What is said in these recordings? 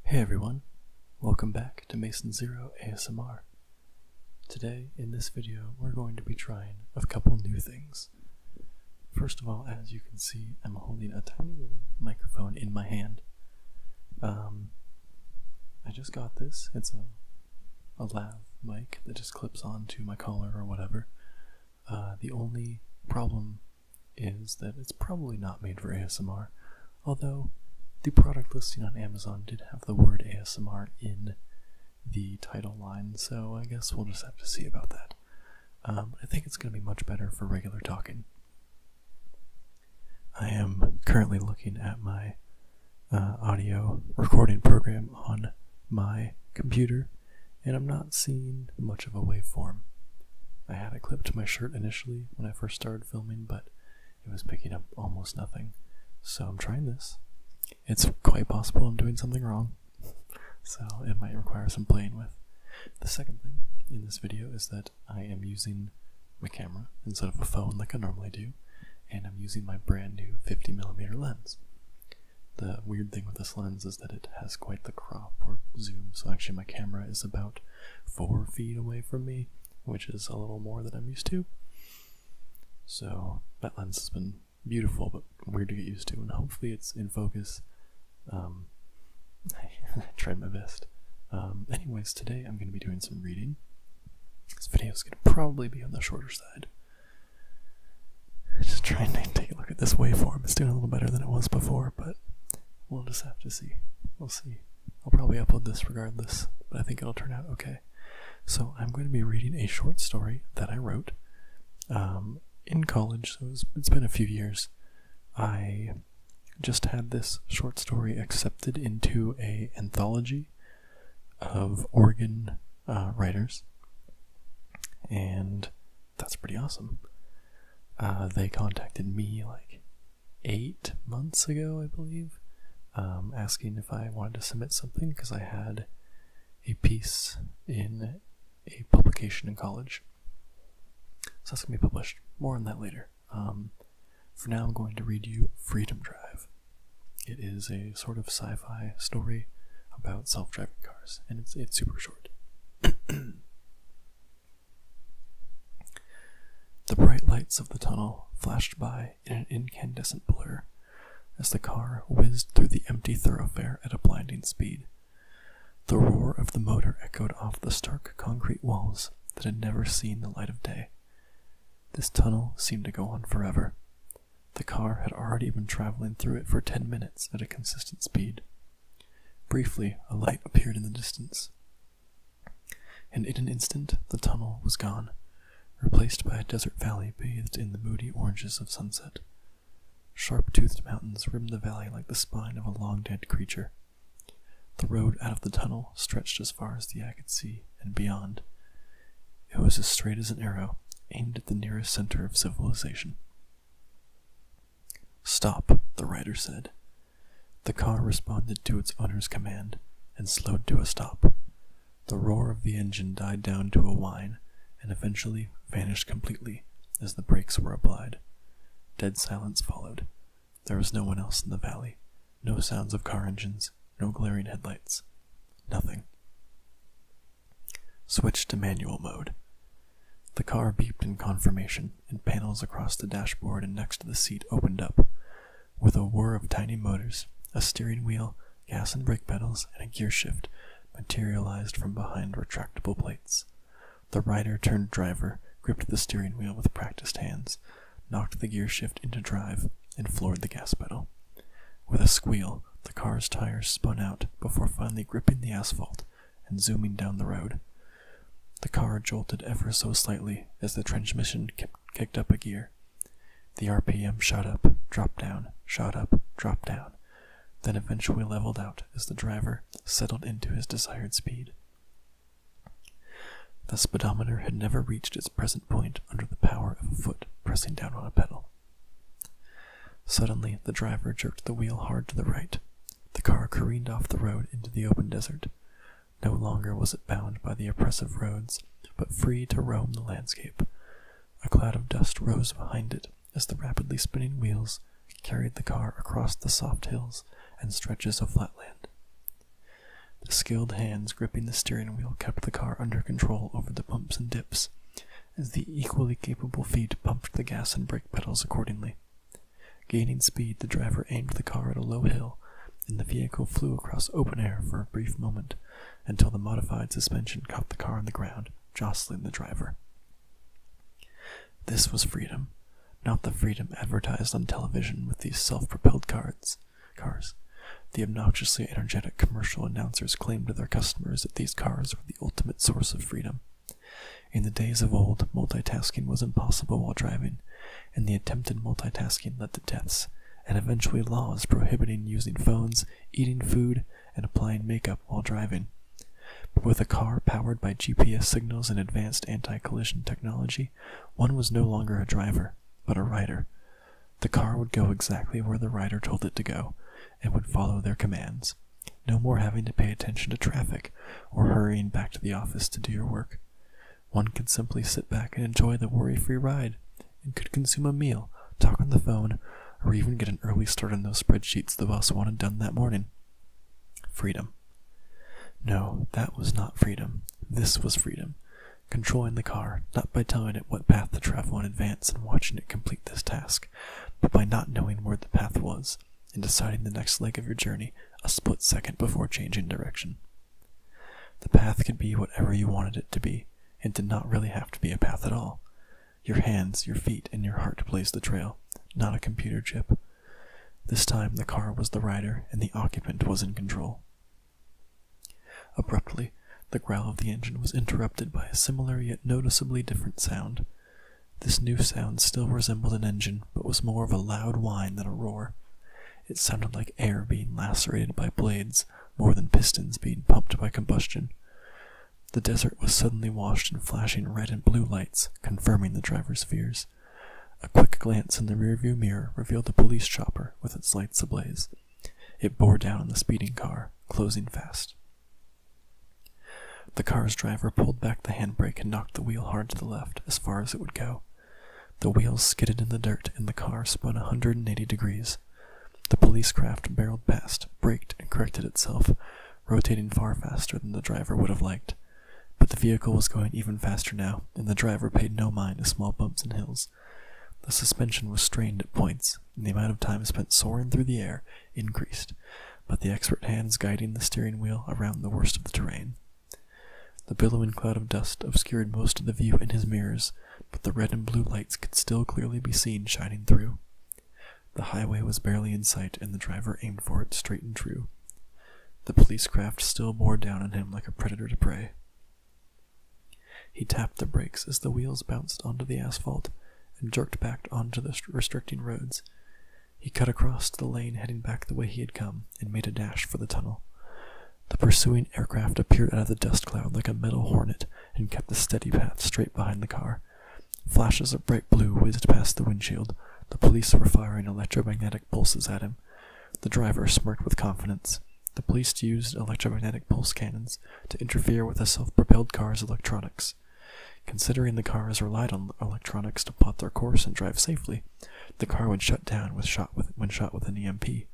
Hey everyone, welcome back to Mason Zero ASMR. Today, in this video, we're going to be trying a couple new things. First of all, as you can see, I'm holding a tiny little microphone in my hand. I just got this. It's a lav mic that just clips onto my collar or whatever. The only problem is that it's probably not made for ASMR, although the product listing on Amazon did have the word ASMR in the title line, so I guess we'll just have to see about that. I think it's going to be much better for regular talking. I am currently looking at my audio recording program on my computer, and I'm not seeing much of a waveform. I had it clipped to my shirt initially when I first started filming, but it was picking up almost nothing. So I'm trying this. It's quite possible I'm doing something wrong, so it might require some playing with. The second thing in this video is that I am using my camera instead of a phone like I normally do, and I'm using my brand new 50mm lens. The weird thing with this lens is that it has quite the crop or zoom, so actually my camera is about 4 feet away from me, which is a little more than I'm used to. So that lens has been beautiful but weird to get used to, and hopefully it's in focus. I tried my best. Anyways, today I'm going to be doing some reading. This video is going to probably be on the shorter side. Just trying to take a look at this waveform. It's doing a little better than it was before, but we'll just have to see. We'll see. I'll probably upload this regardless, but I think it'll turn out okay. So I'm going to be reading a short story that I wrote in college, so it's been a few years. I just had this short story accepted into an anthology of Oregon writers, and that's pretty awesome. They contacted me like 8 months ago, I believe, asking if I wanted to submit something because I had a piece in a publication in college. So that's going to be published. More on that later. For now, I'm going to read you Freedom Drive. It is a sort of sci-fi story about self-driving cars, and it's super short. The bright lights of the tunnel flashed by in an incandescent blur as the car whizzed through the empty thoroughfare at a blinding speed. The roar of the motor echoed off the stark concrete walls that had never seen the light of day. This tunnel seemed to go on forever. The car had already been traveling through it for 10 minutes at a consistent speed. Briefly, a light appeared in the distance, and in an instant the tunnel was gone, replaced by a desert valley bathed in the moody oranges of sunset. Sharp-toothed mountains rimmed the valley like the spine of a long-dead creature. The road out of the tunnel stretched as far as the eye could see, and beyond. It was as straight as an arrow, aimed at the nearest center of civilization. "Stop," the rider said. The car responded to its owner's command, and slowed to a stop. The roar of the engine died down to a whine, and eventually vanished completely as the brakes were applied. Dead silence followed. There was no one else in the valley, no sounds of car engines, no glaring headlights. Nothing. Switch to manual mode. The car beeped in confirmation, and panels across the dashboard and next to the seat opened up. With a whir of tiny motors, a steering wheel, gas and brake pedals, and a gear shift materialized from behind retractable plates. The rider turned driver, gripped the steering wheel with practiced hands, knocked the gear shift into drive, and floored the gas pedal. With a squeal, the car's tires spun out before finally gripping the asphalt and zooming down the road. The car jolted ever so slightly as the transmission kicked up a gear. The RPM shot up, dropped down, shot up, dropped down, then eventually leveled out as the driver settled into his desired speed. The speedometer had never reached its present point under the power of a foot pressing down on a pedal. Suddenly, the driver jerked the wheel hard to the right. The car careened off the road into the open desert. No longer was it bound by the oppressive roads but free to roam the landscape. A cloud of dust rose behind it as the rapidly spinning wheels carried the car across the soft hills and stretches of flatland. The skilled hands gripping the steering wheel kept the car under control over the bumps and dips, as the equally capable feet pumped the gas and brake pedals accordingly. Gaining speed, the driver aimed the car at a low hill, and the vehicle flew across open air for a brief moment, until the modified suspension caught the car on the ground, jostling the driver. This was freedom, not the freedom advertised on television with these self-propelled cars. The obnoxiously energetic commercial announcers claimed to their customers that these cars were the ultimate source of freedom. In the days of old, multitasking was impossible while driving, and the attempted multitasking led to deaths, and eventually laws prohibiting using phones, eating food, and applying makeup while driving. But with a car powered by GPS signals and advanced anti-collision technology, one was no longer a driver, but a rider. The car would go exactly where the rider told it to go, and would follow their commands. No more having to pay attention to traffic, or hurrying back to the office to do your work. One could simply sit back and enjoy the worry-free ride, and could consume a meal, talk on the phone, or even get an early start on those spreadsheets the boss wanted done that morning. Freedom. No, that was not freedom. This was freedom. Controlling the car, not by telling it what path to travel in advance and watching it complete this task, but by not knowing where the path was, and deciding the next leg of your journey a split second before changing direction. The path could be whatever you wanted it to be, and did not really have to be a path at all. Your hands, your feet, and your heart blazed the trail, not a computer chip. This time the car was the rider, and the occupant was in control. Abruptly, the growl of the engine was interrupted by a similar yet noticeably different sound. This new sound still resembled an engine, but was more of a loud whine than a roar. It sounded like air being lacerated by blades, more than pistons being pumped by combustion. The desert was suddenly washed in flashing red and blue lights, confirming the driver's fears. A quick glance in the rearview mirror revealed a police chopper with its lights ablaze. It bore down on the speeding car, closing fast. The car's driver pulled back the handbrake and knocked the wheel hard to the left, as far as it would go. The wheels skidded in the dirt, and the car spun 180 degrees. The police craft barreled past, braked, and corrected itself, rotating far faster than the driver would have liked. But the vehicle was going even faster now, and the driver paid no mind to small bumps and hills. The suspension was strained at points, and the amount of time spent soaring through the air increased, but the expert hands guiding the steering wheel around the worst of the terrain. The billowing cloud of dust obscured most of the view in his mirrors, but the red and blue lights could still clearly be seen shining through. The highway was barely in sight, and the driver aimed for it straight and true. The police craft still bore down on him like a predator to prey. He tapped the brakes as the wheels bounced onto the asphalt and jerked back onto the restricting roads. He cut across the lane heading back the way he had come and made a dash for the tunnel. The pursuing aircraft appeared out of the dust cloud like a metal hornet and kept the steady path straight behind the car. Flashes of bright blue whizzed past the windshield. The police were firing electromagnetic pulses at him. The driver smirked with confidence. The police used electromagnetic pulse cannons to interfere with a self-propelled car's electronics. Considering the cars relied on electronics to plot their course and drive safely, the car would shut down when shot with an EMP.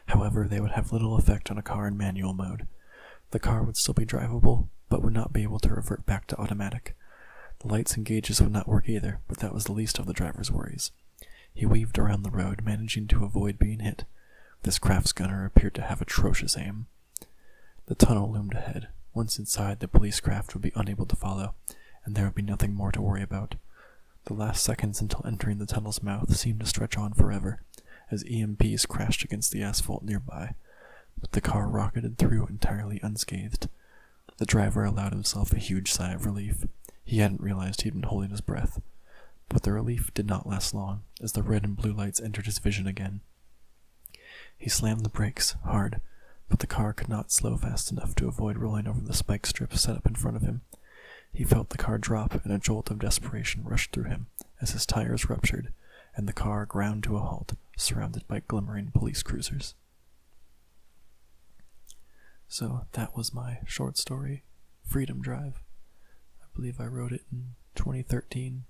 However, they would have little effect on a car in manual mode. The car would still be drivable, but would not be able to revert back to automatic. The lights and gauges would not work either, but that was the least of the driver's worries. He weaved around the road, managing to avoid being hit. This crafts gunner appeared to have atrocious aim. The tunnel loomed ahead. Once inside, the police craft would be unable to follow, and there would be nothing more to worry about. The last seconds until entering the tunnel's mouth seemed to stretch on forever, as EMPs crashed against the asphalt nearby, but the car rocketed through entirely unscathed. The driver allowed himself a huge sigh of relief. He hadn't realized he'd been holding his breath. But the relief did not last long, as the red and blue lights entered his vision again. He slammed the brakes, hard, but the car could not slow fast enough to avoid rolling over the spike strip set up in front of him. He felt the car drop, and a jolt of desperation rushed through him as his tires ruptured, and the car ground to a halt, surrounded by glimmering police cruisers. So that was my short story, Freedom Drive. believe I wrote it in 2013,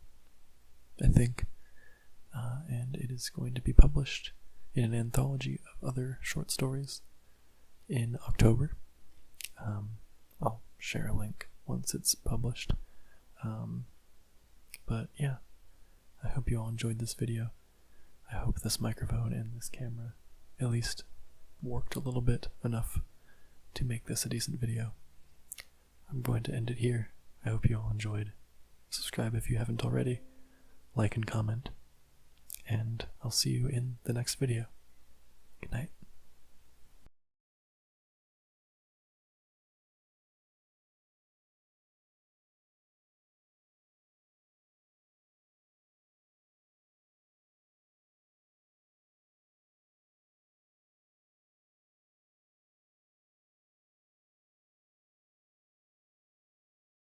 I think, and it is going to be published in an anthology of other short stories in October. I'll share a link once it's published. But yeah, I hope you all enjoyed this video. I hope this microphone and this camera at least worked a little bit enough to make this a decent video. I'm going to end it here. I hope you all enjoyed. Subscribe if you haven't already. Like and comment. And I'll see you in the next video. Good night.